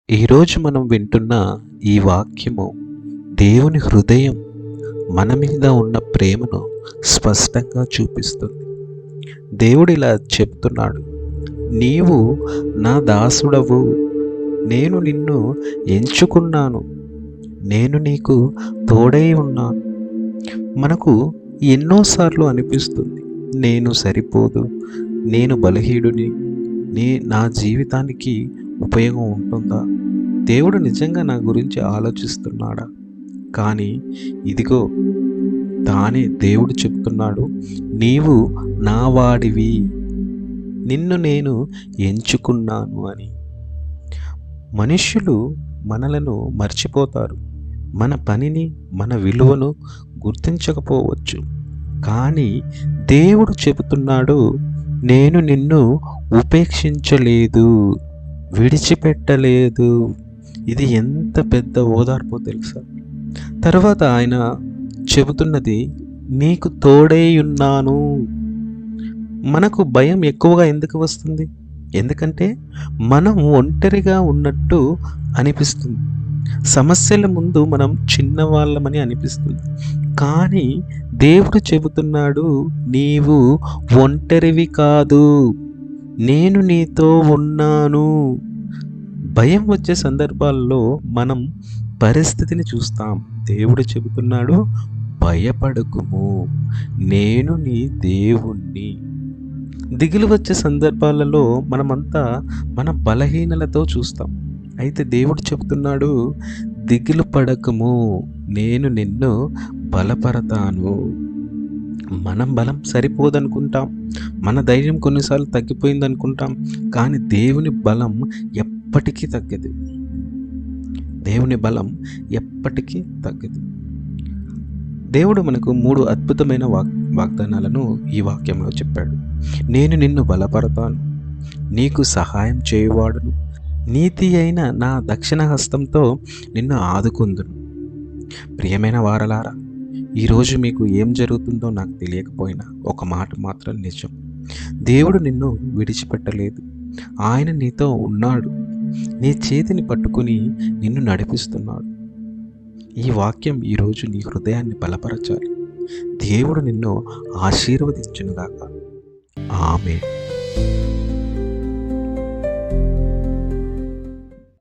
ఈరోజు మనం వింటున్న ఈ వాక్యము దేవుని హృదయం మన మీద ఉన్న ప్రేమను స్పష్టంగా చూపిస్తుంది. దేవుడు ఇలా చెప్తున్నాడు, నీవు నా దాసుడవు, నేను నిన్ను ఎంచుకున్నాను, నేను నీకు తోడై ఉన్నాను. మనకు ఎన్నోసార్లు అనిపిస్తుంది, నేను సరిపోదు, నేను బలహీనుని, నా జీవితానికి ఉపయోగం ఉంటుందా, దేవుడు నిజంగా నా గురించి ఆలోచిస్తున్నాడా? కానీ ఇదిగో తానే దేవుడు చెప్తున్నాడు, నీవు నా వాడివి, నిన్ను నేను ఎంచుకున్నాను అని. మనుష్యులు మనలను మర్చిపోతారు, మన పనిని, మన విలువను గుర్తించకపోవచ్చు. కానీ దేవుడు చెబుతున్నాడు, నేను నిన్ను ఉపేక్షించలేదు, విడిచిపెట్టలేదు. ఇది ఎంత పెద్ద ఓదార్పో తెలుసా? తర్వాత ఆయన చెబుతున్నది, నీకు తోడై ఉన్నాను. మనకు భయం ఎక్కువగా ఎందుకు వస్తుంది? ఎందుకంటే మనం ఒంటరిగా ఉన్నట్టు అనిపిస్తుంది. సమస్యల ముందు మనం చిన్నవాళ్ళమని అనిపిస్తుంది. కానీ దేవుడు చెబుతున్నాడు, నీవు ఒంటరివి కాదు, నేను నీతో ఉన్నాను. భయం వచ్చే సందర్భాల్లో మనం పరిస్థితిని చూస్తాం. దేవుడు చెబుతున్నాడు, భయపడకుము, నేను నీ దేవుణ్ణి. దిగులు వచ్చే సందర్భాలలో మనమంతా మన బలహీనలతో చూస్తాం. అయితే దేవుడు చెబుతున్నాడు, దిగులు పడకము, నేను నిన్ను బలపరతాను. మనం బలం సరిపోదనుకుంటాం, మన ధైర్యం కొన్నిసార్లు తగ్గిపోయింది అనుకుంటాం. కానీ దేవుని బలం ఎప్పటికీ తగ్గదు. దేవుని బలం ఎప్పటికీ తగ్గదు. దేవుడు మనకు 3 అద్భుతమైన వాగ్దానాలను ఈ వాక్యంలో చెప్పాడు. నేను నిన్ను బలపరతాను, నీకు సహాయం చేయువాడును, నీతి అయిన నా దక్షిణ హస్తంతో నిన్ను ఆదుకుందును. ప్రియమైన వారలారా, ఈరోజు మీకు ఏం జరుగుతుందో నాకు తెలియకపోయినా ఒక మాట మాత్రం నిజం, దేవుడు నిన్ను విడిచిపెట్టలేదు. ఆయన నీతో ఉన్నాడు, నీ చేతిని పట్టుకుని నిన్ను నడిపిస్తున్నాడు. ఈ వాక్యం ఈరోజు నీ హృదయాన్ని బలపరచాలి. దేవుడు నిన్ను ఆశీర్వదించునుగాక. ఆమేన్.